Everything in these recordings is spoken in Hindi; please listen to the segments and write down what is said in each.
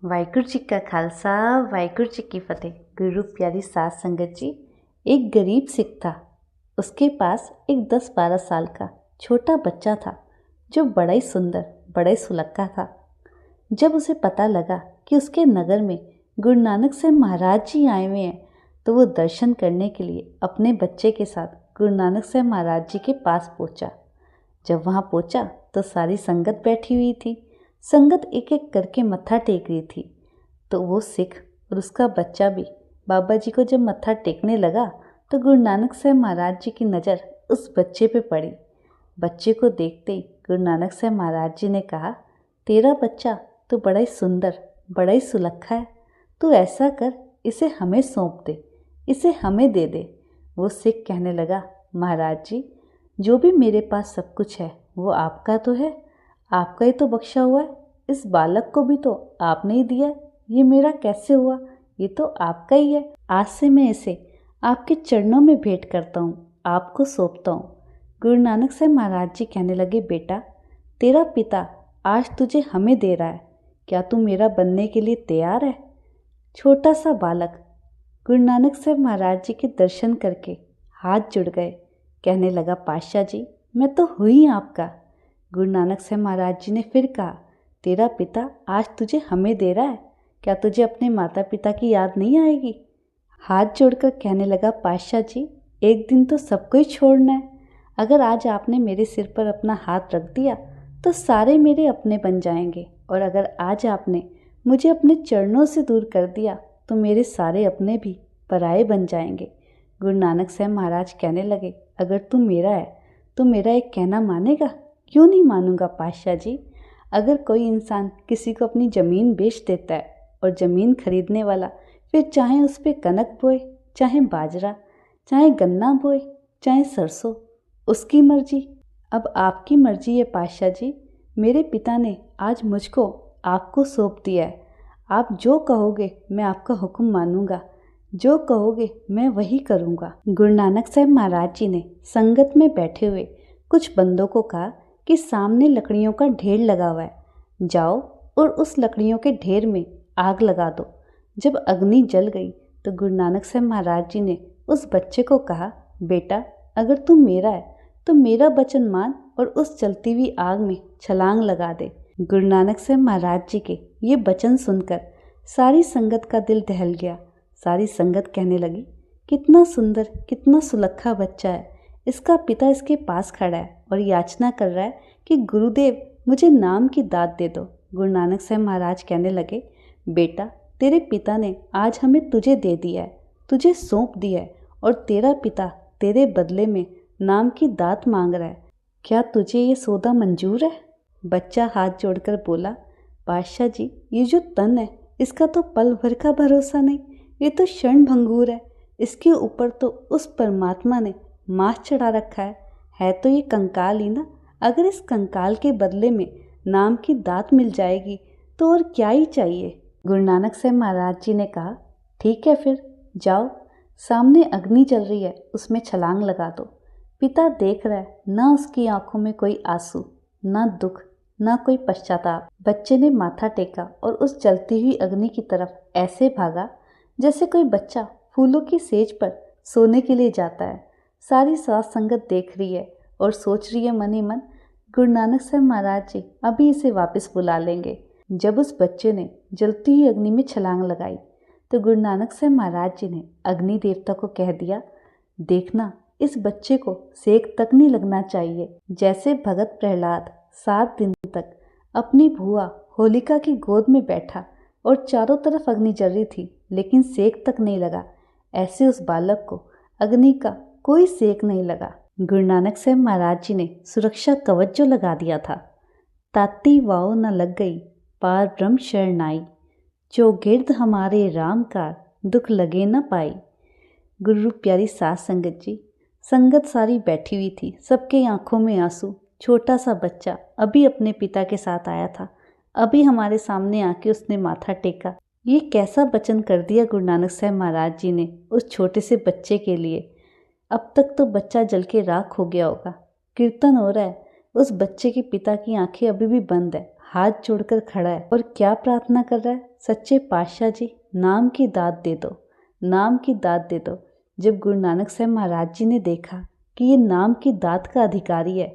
वाहिगुरू जी का खालसा वाहिगुरू जी की फतेह। गुरु प्यारी साध संगत जी, एक गरीब सिख था। उसके पास एक 10-12 साल का छोटा बच्चा था जो बड़ा ही सुंदर, बड़ा ही सुलक्खा था। जब उसे पता लगा कि उसके नगर में गुरु नानक साहब महाराज जी आए हुए हैं, तो वो दर्शन करने के लिए अपने बच्चे के साथ गुरु नानक साहब महाराज जी के पास पहुंचा। जब वहाँ पहुंचा तो सारी संगत बैठी हुई थी। संगत एक एक करके मत्था टेक रही थी। तो वो सिख और उसका बच्चा भी बाबा जी को जब मत्था टेकने लगा तो गुरु नानक साहब महाराज जी की नज़र उस बच्चे पे पड़ी। बच्चे को देखते ही गुरु नानक साहब महाराज जी ने कहा, तेरा बच्चा तो बड़ा ही सुंदर, बड़ा ही सुलक्खा है। तू ऐसा कर, इसे हमें सौंप दे, इसे हमें दे दे। वो सिख कहने लगा, महाराज जी, जो भी मेरे पास सब कुछ है वो आपका तो है, आपका ही तो बख्शा हुआ है। इस बालक को भी तो आपने ही दिया है। ये मेरा कैसे हुआ? ये तो आपका ही है। आज से मैं इसे आपके चरणों में भेंट करता हूँ, आपको सौंपता हूँ। गुरु नानक साहब महाराज जी कहने लगे, बेटा, तेरा पिता आज तुझे हमें दे रहा है, क्या तू मेरा बनने के लिए तैयार है? छोटा सा बालक गुरु नानक साहब महाराज जी के दर्शन करके हाथ जुड़ गए। कहने लगा, पातशाह जी, मैं तो हुई आपका। गुरु नानक साहब महाराज जी ने फिर कहा, तेरा पिता आज तुझे हमें दे रहा है, क्या तुझे अपने माता पिता की याद नहीं आएगी? हाथ जोड़कर कहने लगा, पातशाह जी, एक दिन तो सबको ही छोड़ना है। अगर आज आपने मेरे सिर पर अपना हाथ रख दिया तो सारे मेरे अपने बन जाएंगे, और अगर आज आपने मुझे अपने चरणों से दूर कर दिया तो मेरे सारे अपने भी पराये बन जाएंगे। गुरु नानक साहब महाराज कहने लगे, अगर तू मेरा है तो मेरा एक कहना मानेगा? क्यों नहीं मानूंगा पातशाह जी। अगर कोई इंसान किसी को अपनी ज़मीन बेच देता है और ज़मीन खरीदने वाला फिर चाहे उस पर कनक बोए, चाहे बाजरा, चाहे गन्ना बोए, चाहे सरसों, उसकी मर्जी। अब आपकी मर्जी है पातशाह जी। मेरे पिता ने आज मुझको आपको सौंप दिया है। आप जो कहोगे मैं आपका हुक्म मानूंगा, जो कहोगे मैं वही करूंगा। गुरु नानक साहब महाराज जी ने संगत में बैठे हुए कुछ बंदों को कहा कि सामने लकड़ियों का ढेर लगा हुआ है, जाओ और उस लकड़ियों के ढेर में आग लगा दो। जब अग्नि जल गई तो गुरु नानक साहब महाराज जी ने उस बच्चे को कहा, बेटा, अगर तू मेरा है तो मेरा वचन मान और उस जलती हुई आग में छलांग लगा दे। गुरु नानक साहब महाराज जी के ये वचन सुनकर सारी संगत का दिल दहल गया। सारी संगत कहने लगी, कितना सुंदर, कितना सुलक्खा बच्चा है। इसका पिता इसके पास खड़ा है और याचना कर रहा है कि गुरुदेव मुझे नाम की दात दे दो। गुरु नानक साहब महाराज कहने लगे, बेटा, तेरे पिता ने आज हमें तुझे दे दिया है, तुझे सौंप दिया है, और तेरा पिता तेरे बदले में नाम की दात मांग रहा है। क्या तुझे ये सौदा मंजूर है? बच्चा हाथ जोड़कर बोला, पातशाह जी, ये जो तन है इसका तो पल भर का भरोसा नहीं, ये तो क्षण भंगुर है। इसके ऊपर तो उस परमात्मा ने मांस चढ़ा रखा है तो ये कंकाल ही ना। अगर इस कंकाल के बदले में नाम की दात मिल जाएगी तो और क्या ही चाहिए। गुरु नानक साहब महाराज जी ने कहा, ठीक है, फिर जाओ, सामने अग्नि चल रही है, उसमें छलांग लगा दो। पिता देख रहा है, ना उसकी आंखों में कोई आंसू, ना दुख, ना कोई पश्चाताप। बच्चे ने माथा टेका और उस जलती हुई अग्नि की तरफ ऐसे भागा जैसे कोई बच्चा फूलों की सेज पर सोने के लिए जाता है। सारी साध संगत देख रही है और सोच रही है मन ही मन, गुरु नानक साहब महाराज जी अभी इसे वापस बुला लेंगे। जब उस बच्चे ने जलती हुई अग्नि में छलांग लगाई तो गुरु नानक साहब महाराज जी ने अग्नि देवता को कह दिया, देखना, इस बच्चे को सेक तक नहीं लगना चाहिए। जैसे भगत प्रहलाद 7 दिन तक अपनी भुआ होलिका की गोद में बैठा और चारों तरफ अग्नि जल रही थी लेकिन सेक तक नहीं लगा, ऐसे उस बालक को अग्नि का कोई सेक नहीं लगा। गुरु नानक साहब महाराज जी ने सुरक्षा कवच जो लगा दिया था, ताती वाओ न लग गई, पार ब्रह्म शरण आई, जो गिरद हमारे राम का दुख लगे न पाई। गुरु प्यारी साध संगत जी, संगत सारी बैठी हुई थी, सबके आंखों में आंसू। छोटा सा बच्चा अभी अपने पिता के साथ आया था, अभी हमारे सामने आके उसने माथा टेका। ये कैसा वचन कर दिया गुरु नानक साहब महाराज जी ने उस छोटे से बच्चे के लिए। अब तक तो बच्चा जल के राख हो गया होगा। कीर्तन हो रहा है, उस बच्चे के पिता की आंखें अभी भी बंद है, हाथ जोड़कर खड़ा है और क्या प्रार्थना कर रहा है? सच्चे पातशाह जी, नाम की दात दे दो, नाम की दात दे दो। जब गुरु नानक साहब महाराज जी ने देखा कि ये नाम की दात का अधिकारी है,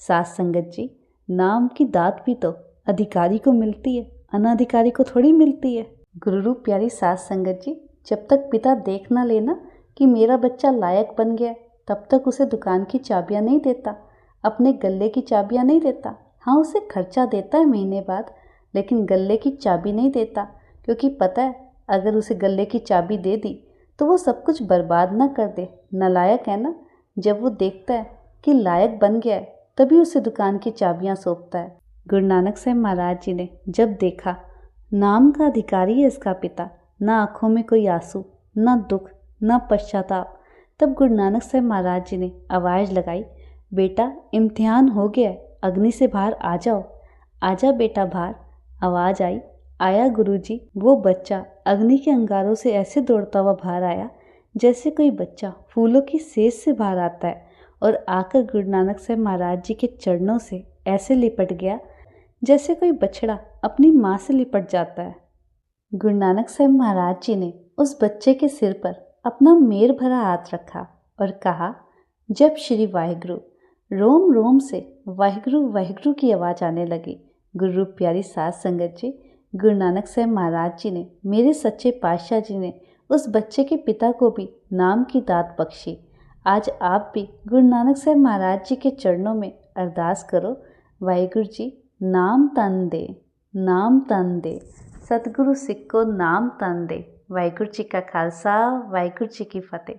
साध संगत जी, नाम की दात भी तो अधिकारी को मिलती है, अनाधिकारी को थोड़ी मिलती है। गुरु रूप प्यारी साध संगत जी, जब तक पिता देख ना लेना कि मेरा बच्चा लायक बन गया, तब तक उसे दुकान की चाबियां नहीं देता, अपने गल्ले की चाबियां नहीं देता। हाँ, उसे खर्चा देता है महीने बाद, लेकिन गल्ले की चाबी नहीं देता, क्योंकि पता है अगर उसे गल्ले की चाबी दे दी तो वो सब कुछ बर्बाद ना कर दे। नालायक है ना। जब वो देखता है कि लायक बन गया है, तभी उसे दुकान की चाबियां सौंपता है। गुरु नानक साहब महाराज जी ने जब देखा नाम का अधिकारी है इसका पिता, ना आंखों में कोई आंसू, ना दुख, ना पश्चाताप, तब गुरु नानक साहब महाराज जी ने आवाज़ लगाई, बेटा इम्तिहान हो गया है, अग्नि से बाहर आ जाओ, आजा बेटा बाहर। आवाज़ आई, आया गुरुजी। वो बच्चा अग्नि के अंगारों से ऐसे दौड़ता हुआ बाहर आया जैसे कोई बच्चा फूलों की सेज से बाहर आता है, और आकर गुरु नानक साहब महाराज जी के चरणों से ऐसे लिपट गया जैसे कोई बछड़ा अपनी माँ से लिपट जाता है। गुरु नानक साहब महाराज जी ने उस बच्चे के सिर पर अपना मेर भरा हाथ रखा और कहा, जब श्री वाहिगुरु, रोम रोम से वाहिगुरु वाहिगुरु की आवाज़ आने लगी। गुरु रूप प्यारी साध संगत जी, गुरु नानक साहब महाराज जी ने, मेरे सच्चे पातशाह जी ने उस बच्चे के पिता को भी नाम की दात बख्शी। आज आप भी गुरु नानक साहब महाराज जी के चरणों में अरदास करो, वाहिगुरु जी नाम तन दे, नाम तन दे, सतगुरु सिੱਖ को नाम तन दे। वाहिगुरू जी का खालसा, वाहिगुरू जी की फतेह।